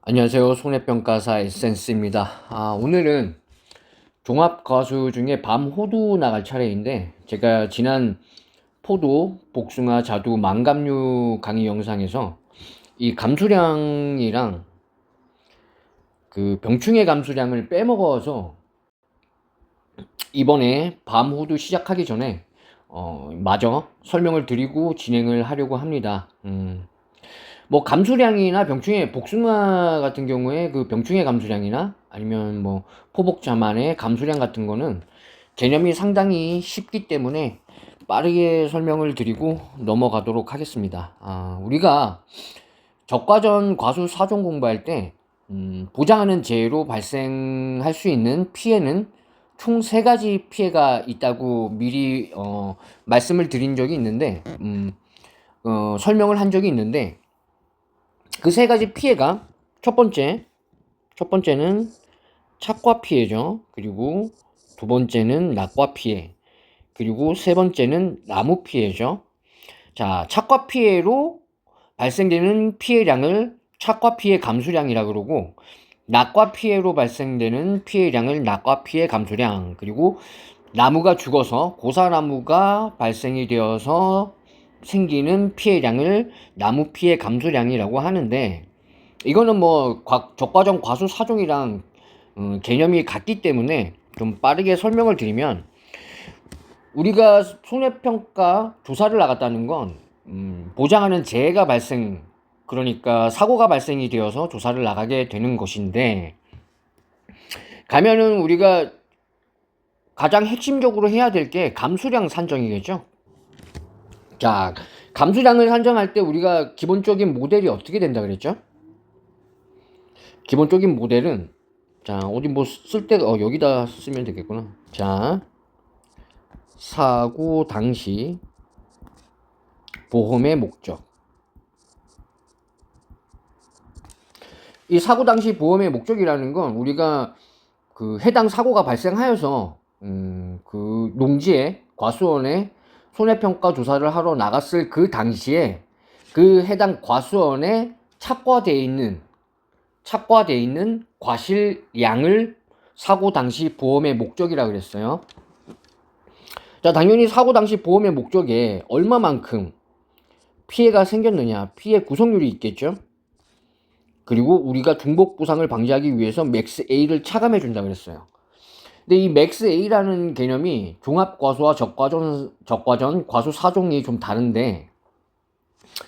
안녕하세요. 손해평가사 에센스입니다. 오늘은 종합과수 중에 밤 호두 나갈 차례인데, 제가 지난 포도, 복숭아, 자두, 망감류 강의 영상에서 이 감수량이랑 그 병충해 감수량을 빼먹어서 이번에 밤 호두 시작하기 전에 마저 설명을 드리고 진행을 하려고 합니다. 뭐 감수량이나 병충해, 복숭아 같은 경우에 그 병충해 감수량이나 아니면 뭐 포복 자만의 감수량 같은 거는 개념이 상당히 쉽기 때문에 빠르게 설명을 드리고 넘어가도록 하겠습니다. 우리가 적과전 과수 사종 공부할 때 보장하는 재해로 발생할 수 있는 피해는 총 3가지 피해가 있다고 미리 말씀을 드린 적이 있는데 설명을 한 적이 있는데, 그 3가지 피해가 첫 번째는 착과 피해죠. 그리고 두 번째는 낙과 피해. 그리고 세 번째는 나무 피해죠. 자, 착과 피해로 발생되는 피해량을 착과 피해 감수량이라 그러고, 낙과 피해로 발생되는 피해량을 낙과 피해 감수량, 그리고 나무가 죽어서 고사나무가 발생이 되어서 생기는 피해량을 나무 피해 감수량이라고 하는데, 이거는 뭐 적과전 과수 사종이랑 개념이 같기 때문에 좀 빠르게 설명을 드리면, 우리가 손해평가 조사를 나갔다는 건 보장하는 재해가 발생, 그러니까 사고가 발생이 되어서 조사를 나가게 되는 것인데, 가면은 우리가 가장 핵심적으로 해야 될 게 감수량 산정이겠죠. 자, 감수량을 산정할 때 우리가 기본적인 모델이 어떻게 된다 그랬죠? 기본적인 모델은, 자, 어디 뭐 쓸 때가 여기다 쓰면 되겠구나. 자, 사고 당시 보험의 목적. 이 사고 당시 보험의 목적이라는 건 우리가 그 해당 사고가 발생하여서 그 농지에 과수원에 손해평가 조사를 하러 나갔을 그 당시에 그 해당 과수원에 착과되어 있는 과실량을 사고 당시 보험의 목적이라 그랬어요. 자, 당연히 사고 당시 보험의 목적에 얼마만큼 피해가 생겼느냐, 피해 구성률이 있겠죠. 그리고 우리가 중복 부상을 방지하기 위해서 맥스 A를 차감해 준다 그랬어요. 근데 이 맥스 A라는 개념이 종합과수와 적과전 과수 사종이 좀 다른데,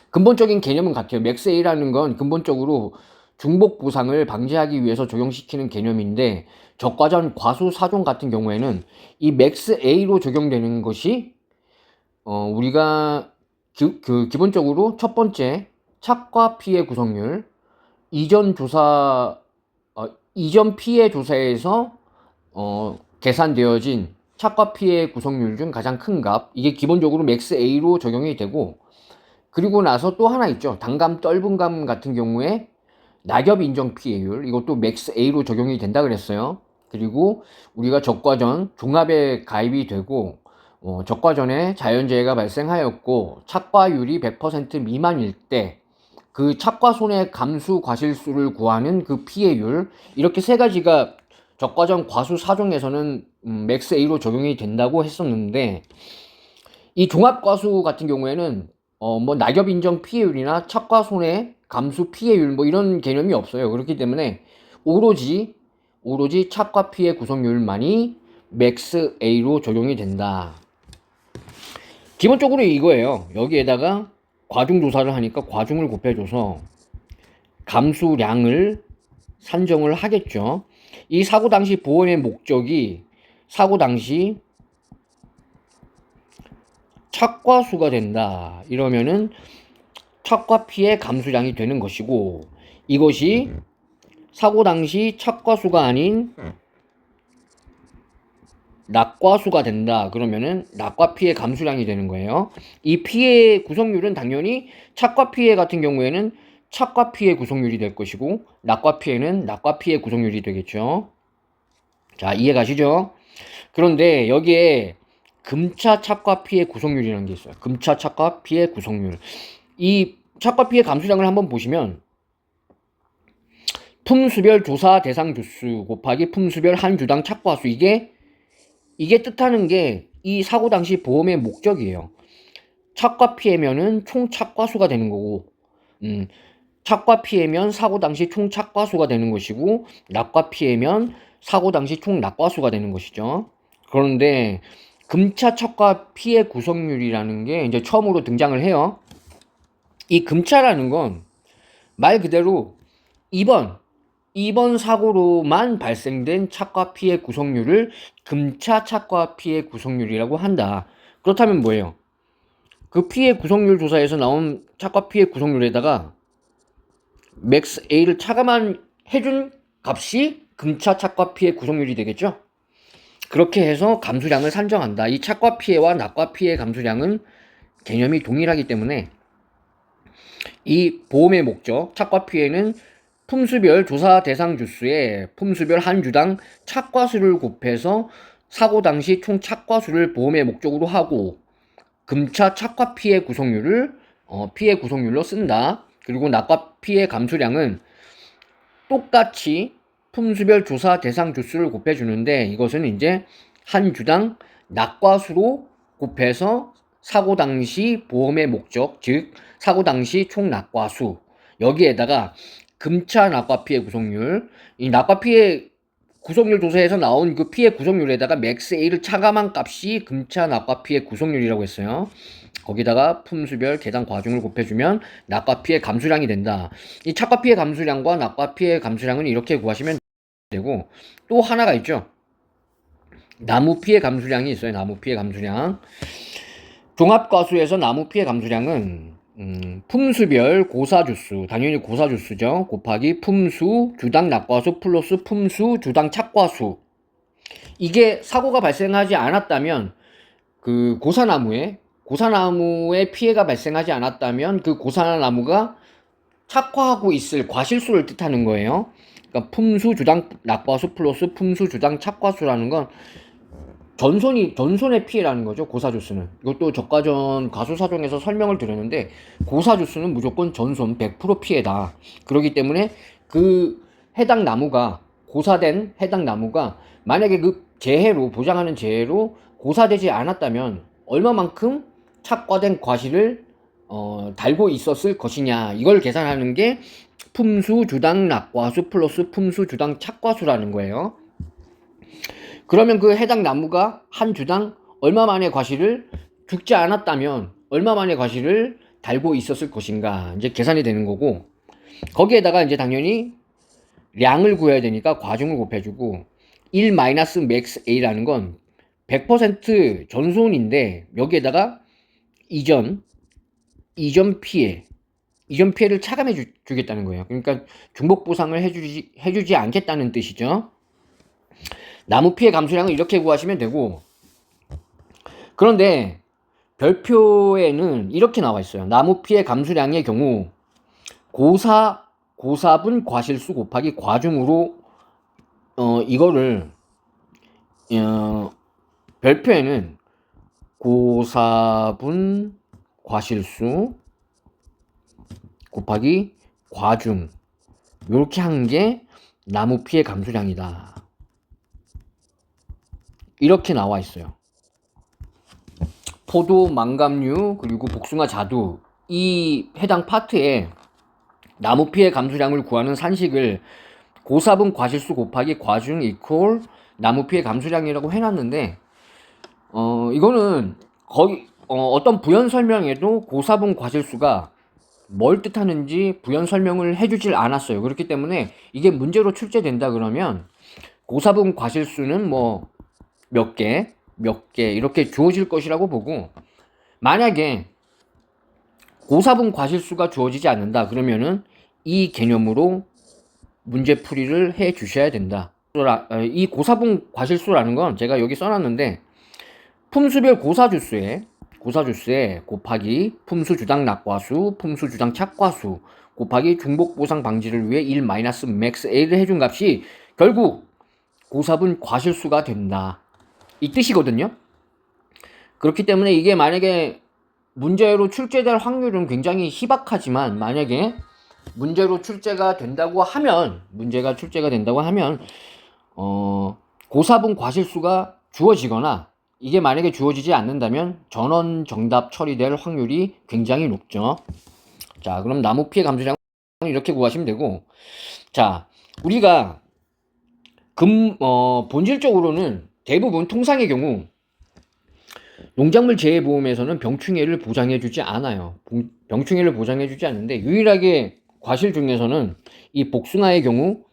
근본적인 개념은 같아요. 맥스 A라는 건 근본적으로 중복 부상을 방지하기 위해서 적용시키는 개념인데, 적과전 과수 사종 같은 경우에는 이 맥스 A로 적용되는 것이 우리가 기본적으로 첫 번째 착과 피해 구성률, 이전 피해 조사에서 계산되어진 착과 피해 구성률 중 가장 큰 값, 이게 기본적으로 맥스 A로 적용이 되고, 그리고 나서 또 하나 있죠. 단감 떫은감 같은 경우에 낙엽 인정 피해율, 이것도 맥스 A로 적용이 된다 그랬어요. 그리고 우리가 적과전 종합에 가입이 되고 적과전에 자연재해가 발생하였고 착과율이 100% 미만일 때 그 착과 손해 감수 과실수를 구하는 그 피해율, 이렇게 3가지가 적과전 과수 사종에서는 맥스 A로 적용이 된다고 했었는데, 이 종합과수 같은 경우에는 뭐 낙엽 인정 피해율이나 착과 손해 감수 피해율 뭐 이런 개념이 없어요. 그렇기 때문에 오로지 착과 피해 구성률만이 맥스 A로 적용이 된다. 기본적으로 이거예요. 여기에다가 과중 조사를 하니까 과중을 곱해줘서 감수량을 산정을 하겠죠. 이 사고 당시 보험의 목적이 사고 당시 착과수가 된다. 이러면은 착과 피해 감수량이 되는 것이고, 이것이 사고 당시 착과수가 아닌 낙과수가 된다. 그러면은 낙과 피해 감수량이 되는 거예요. 이 피해 구성률은 당연히 착과 피해 같은 경우에는 착과 피해 구성률이 될 것이고, 낙과 피해는 낙과 피해 구성률이 되겠죠. 자, 이해 가시죠? 그런데 여기에 금차 착과 피해 구성률이라는 게 있어요. 금차 착과 피해 구성률. 이 착과 피해 감수량을 한번 보시면 품수별 조사 대상 주수 곱하기 품수별 한 주당 착과수. 이게 뜻하는 게 이 사고 당시 보험의 목적이에요. 착과 피해면은 총 착과수가 되는 거고, 착과 피해면 사고 당시 총 착과수가 되는 것이고, 낙과 피해면 사고 당시 총 낙과수가 되는 것이죠. 그런데 금차 착과 피해 구성률이라는 게 이제 처음으로 등장을 해요. 이 금차라는 건 말 그대로 이번 사고로만 발생된 착과 피해 구성률을 금차 착과 피해 구성률이라고 한다. 그렇다면 뭐예요? 그 피해 구성률 조사에서 나온 착과 피해 구성률에다가 맥스 A를 차감한 해준 값이 금차 착과 피해 구성률이 되겠죠? 그렇게 해서 감수량을 산정한다. 이 착과 피해와 낙과 피해 감수량은 개념이 동일하기 때문에 이 보험의 목적, 착과 피해는 품수별 조사 대상 주수에 품수별 한 주당 착과수를 곱해서 사고 당시 총 착과수를 보험의 목적으로 하고, 금차 착과 피해 구성률을 피해 구성률로 쓴다. 그리고 낙과 피해 감수량은 똑같이 품수별 조사 대상 주수를 곱해주는데, 이것은 이제 한 주당 낙과수로 곱해서 사고 당시 보험의 목적, 즉 사고 당시 총 낙과수, 여기에다가 금차 낙과 피해 구성률, 이 낙과 피해 구성률 조사에서 나온 그 피해 구성률에다가 맥스 A를 차감한 값이 금차 낙과 피해 구성률이라고 했어요. 거기다가 품수별 계산 과중을 곱해주면 낙과 피해 감수량이 된다. 이 착과 피해 감수량과 낙과 피해 감수량은 이렇게 구하시면 되고, 또 하나가 있죠. 나무 피해 감수량이 있어요. 나무 피해 감수량. 종합과수에서 나무 피해 감수량은 품수별 고사주수, 당연히 고사주수죠. 곱하기 품수 주당 낙과수 플러스 품수 주당 착과수. 이게 사고가 발생하지 않았다면, 그 고사나무에 피해가 발생하지 않았다면 그 고사나무가 착화하고 있을 과실수를 뜻하는 거예요. 그러니까 품수 주당 낙과수 플러스 품수 주당 착과수라는 건 전손의 피해라는 거죠. 고사주수는. 이것도 적가전 가수사정에서 설명을 드렸는데, 고사주수는 무조건 전손 100% 피해다. 그렇기 때문에 그 해당 나무가, 고사된 해당 나무가 만약에 그 재해로, 보장하는 재해로 고사되지 않았다면 얼마만큼 착과된 과실을 달고 있었을 것이냐, 이걸 계산하는 게 품수 주당 낙과수 플러스 품수 주당 착과수라는 거예요. 그러면 그 해당 나무가 한 주당 얼마 만의 과실을, 죽지 않았다면 얼마 만의 과실을 달고 있었을 것인가, 이제 계산이 되는 거고, 거기에다가 이제 당연히 량을 구해야 되니까 과중을 곱해주고, 1 마이너스 맥스 A라는 건 100% 전손인데, 여기에다가 이전 피해를 차감해 주겠다는 거예요. 그러니까 중복 보상을 해주지 않겠다는 뜻이죠. 나무 피해 감수량을 이렇게 구하시면 되고, 그런데 별표에는 이렇게 나와 있어요. 나무 피해 감수량의 경우 고사분 과실수 곱하기 과중으로 이거를 별표에는 고사분 과실수 곱하기 과중, 이렇게 한 게 나무 피해 감수량이다. 이렇게 나와 있어요. 포도, 망감류, 그리고 복숭아, 자두, 이 해당 파트에 나무 피해 감수량을 구하는 산식을 고사분 과실수 곱하기 과중 이퀄 나무 피해 감수량이라고 해놨는데, 이거는 거의 어떤 부연 설명에도 고사분 과실수가 뭘 뜻하는지 부연 설명을 해주질 않았어요. 그렇기 때문에 이게 문제로 출제된다 그러면 고사분 과실수는 뭐 몇 개 이렇게 주어질 것이라고 보고, 만약에 고사분 과실수가 주어지지 않는다 그러면은 이 개념으로 문제 풀이를 해 주셔야 된다. 이 고사분 과실수라는 건 제가 여기 써놨는데, 품수별 고사주수에 곱하기 품수 주당 낙과수, 품수 주당 착과수 곱하기 중복 보상 방지를 위해 1 마이너스 맥스 A를 해준 값이 결국 고사분 과실수가 된다, 이 뜻이거든요. 그렇기 때문에 이게 만약에 문제로 출제될 확률은 굉장히 희박하지만, 만약에 문제가 출제가 된다고 하면 고사분 과실수가 주어지거나 이게 만약에 주어지지 않는다면 전원 정답 처리될 확률이 굉장히 높죠. 자, 그럼 나무 피해 감소량은 이렇게 구하시면 되고, 자, 우리가 본질적으로는 대부분 통상의 경우 농작물 재해보험에서는 병충해를 보장해주지 않아요. 병충해를 보장해주지 않는데 유일하게 과실 중에서는 이 복숭아의 경우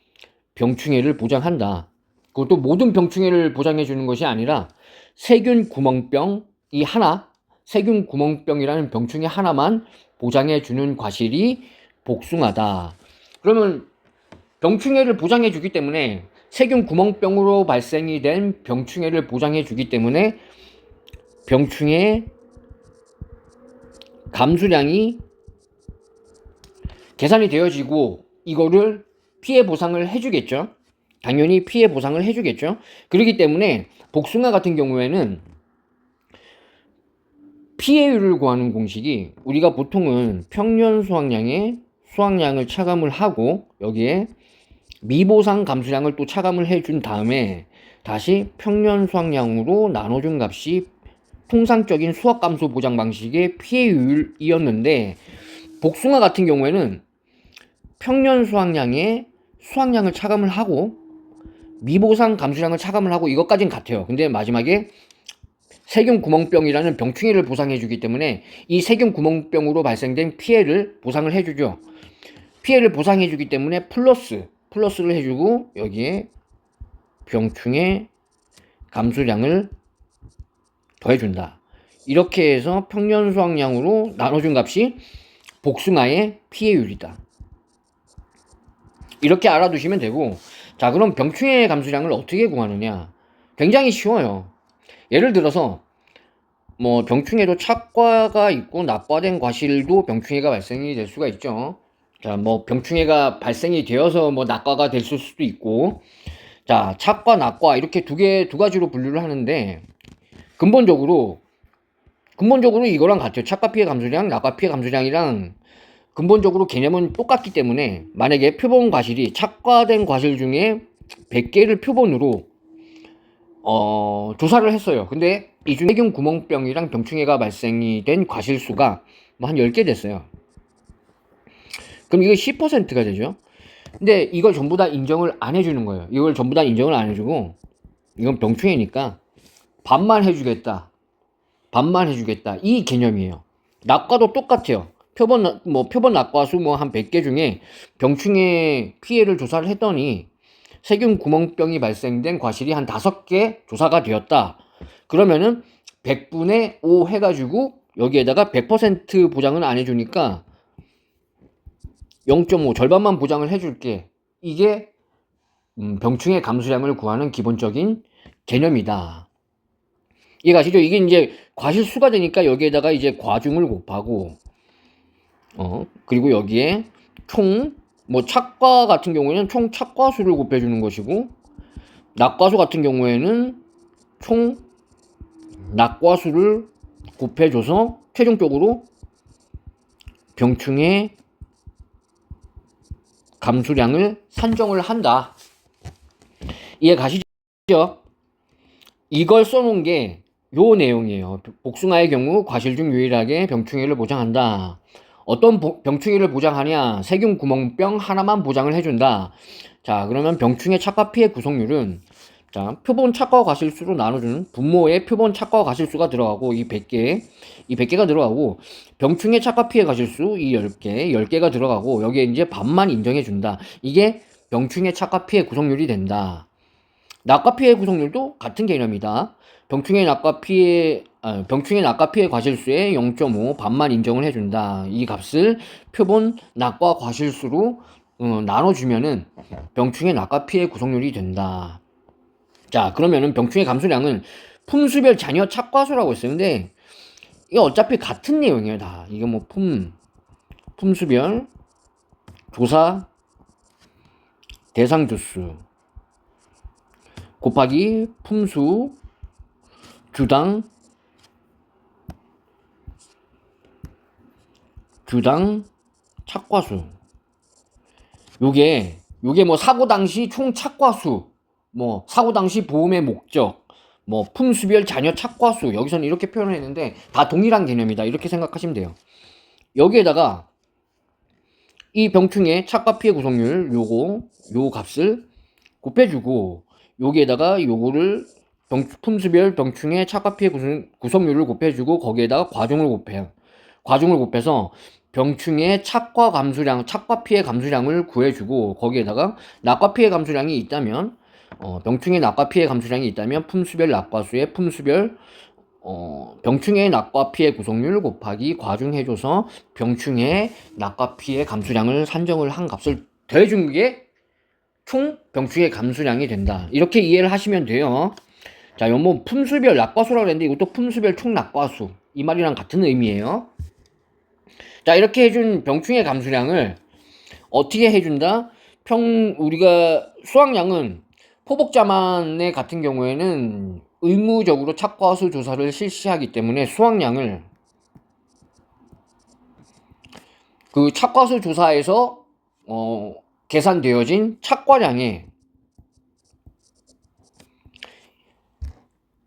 병충해를 보장한다. 그것도 모든 병충해를 보장해주는 것이 아니라 세균 구멍병이 하나, 세균 구멍병이라는 병충해 하나만 보장해주는 과실이 복숭아다. 그러면 병충해를 보장해주기 때문에 세균 구멍병으로 발생이 된 병충해를 보장해주기 때문에 병충해 감수량이 계산이 되어지고 이거를 피해 보상을 해주겠죠. 당연히 피해 보상을 해주겠죠. 그렇기 때문에 복숭아 같은 경우에는 피해율을 구하는 공식이 우리가 보통은 평년 수확량을 차감을 하고 여기에 미보상 감수량을 또 차감을 해준 다음에 다시 평년 수확량으로 나눠준 값이 통상적인 수확 감소 보장 방식의 피해율이었는데 복숭아 같은 경우에는 평년 수확량을 차감을 하고 미보상 감수량을 차감을 하고 이것까진 같아요. 근데 마지막에 세균 구멍병이라는 병충해를 보상해주기 때문에 이 세균 구멍병으로 발생된 피해를 보상을 해주죠. 피해를 보상해주기 때문에 플러스를 해주고 여기에 병충해 감수량을 더해준다. 이렇게 해서 평년 수확량으로 나눠준 값이 복숭아의 피해율이다. 이렇게 알아두시면 되고, 자, 그럼 병충해 감수량을 어떻게 구하느냐? 굉장히 쉬워요. 예를 들어서 뭐 병충해도 착과가 있고 낙과된 과실도 병충해가 발생이 될 수가 있죠. 자, 뭐 병충해가 발생이 되어서 뭐 낙과가 될 수도 있고, 자, 착과 낙과 이렇게 두 가지로 분류를 하는데 근본적으로 이거랑 같아요. 착과 피해 감소량, 낙과 피해 감소량이랑 근본적으로 개념은 똑같기 때문에 만약에 표본 과실이 착과된 과실 중에 100개를 표본으로 조사를 했어요. 근데 이 중에 세균 구멍병이랑 병충해가 발생이 된 과실 수가 뭐 한 10개 됐어요. 그럼 이거 10%가 되죠. 근데 이걸 전부 다 인정을 안 해주는 거예요. 이걸 전부 다 인정을 안 해주고 이건 병충해니까 반만 해주겠다. 이 개념이에요. 낙과도 똑같아요. 표본 낙과수 뭐 한 100개 중에 병충해 피해를 조사를 했더니 세균 구멍병이 발생된 과실이 한 5개 조사가 되었다. 그러면은 100분의 5 해가지고 여기에다가 100% 보장은 안 해주니까 0.5 절반만 보장을 해줄게. 이게 병충해 감수량을 구하는 기본적인 개념이다. 이해가시죠? 이게 이제 과실수가 되니까 여기에다가 이제 과중을 곱하고 그리고 여기에 뭐 착과 같은 경우에는 총 착과수를 곱해주는 것이고 낙과수 같은 경우에는 총 낙과수를 곱해줘서 최종적으로 병충해 감수량을 산정을 한다. 이해 가시죠? 이걸 써놓은 게 요 내용이에요. 복숭아의 경우 과실 중 유일하게 병충해를 보장한다. 어떤 병충해를 보장하냐? 세균 구멍병 하나만 보장을 해준다. 자, 그러면 병충해 착과 피해 구성률은 자, 표본 착과 과실수로 나눠주는 분모에 표본 착과 과실수가 들어가고 이 100개가 들어가고 병충해 착과 피해 과실수 이 10개가 들어가고 여기에 이제 반만 인정해준다. 이게 병충해 착과 피해 구성률이 된다. 낙과 피해 구성률도 같은 개념이다. 병충해 낙과 피해 과실수의 0.5 반만 인정을 해준다. 이 값을 표본 낙과 과실수로 나눠주면은 병충해 낙과 피해 구성률이 된다. 자, 그러면은 병충해 감소량은 품수별 잔여 착과수라고 했어요. 근데 이게 어차피 같은 내용이에요, 다. 이게 뭐 품수별 조사 대상 주수 곱하기 품수 주당 착과수 요게 뭐 사고 당시 총 착과수, 뭐 사고 당시 보험의 목적, 뭐 품수별 잔여 착과수, 여기서는 이렇게 표현을 했는데 다 동일한 개념이다, 이렇게 생각하시면 돼요. 여기에다가 이 병충해 착과 피해 구성률 요 값을 곱해주고, 여기에다가 요거를 품수별 병충해 착과 피해 구성률을 곱해주고, 거기에다가 과중을 곱해요. 과중을 곱해서 병충해 착과 감수량, 착과 피해 감수량을 구해주고, 거기에다가 낙과 피해 감수량이 있다면, 병충해 낙과 피해 감수량이 있다면 품수별 낙과수의 품수별 병충해 낙과 피해 구성률 곱하기 과중해줘서 병충해 낙과 피해 감수량을 산정을 한 값을 더해준 게 총 병충해 감수량이 된다, 이렇게 이해를 하시면 돼요. 자, 요 뭐 품수별 낙과수라고 했는데 이것도 품수별 총 낙과수, 이 말이랑 같은 의미예요. 자, 이렇게 해준 병충해 감수량을 어떻게 해준다? 우리가 수확량은 포복자만의 같은 경우에는 의무적으로 착과수 조사를 실시하기 때문에 수확량을 그 착과수 조사에서 계산되어진 착과량에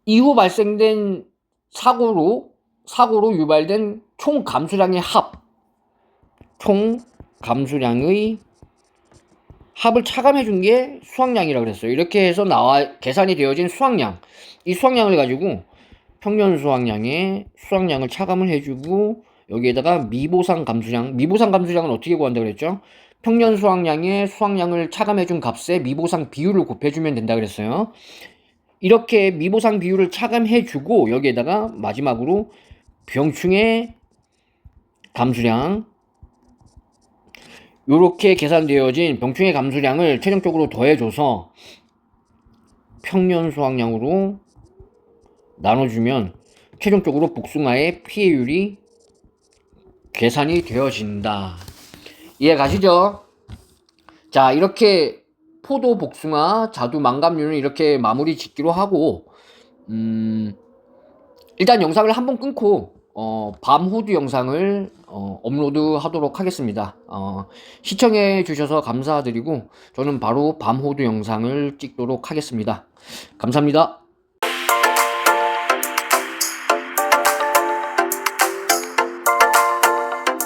이후 발생된 사고로 유발된 총 감수량의 총 감수량의 합을 차감해 준 게 수확량이라고 그랬어요. 이렇게 해서 계산이 되어진 수확량, 이 수확량을 가지고 평년 수확량을 차감을 해주고, 여기에다가 미보상 감수량은 어떻게 구한다 그랬죠? 평년 수확량에 수확량을 차감해 준 값에 미보상 비율을 곱해주면 된다 그랬어요. 이렇게 미보상 비율을 차감해 주고, 여기에다가 마지막으로 병충해 감수량, 요렇게 계산되어진 병충해 감수량을 최종적으로 더해줘서 평년 수확량으로 나눠주면 최종적으로 복숭아의 피해율이 계산이 되어진다. 이해 가시죠? 자, 이렇게 포도, 복숭아, 자두, 망감류는 이렇게 마무리 짓기로 하고, 일단 영상을 한번 끊고 밤 호두 영상을 업로드 하도록 하겠습니다. 시청해 주셔서 감사드리고, 저는 바로 밤 호두 영상을 찍도록 하겠습니다. 감사합니다.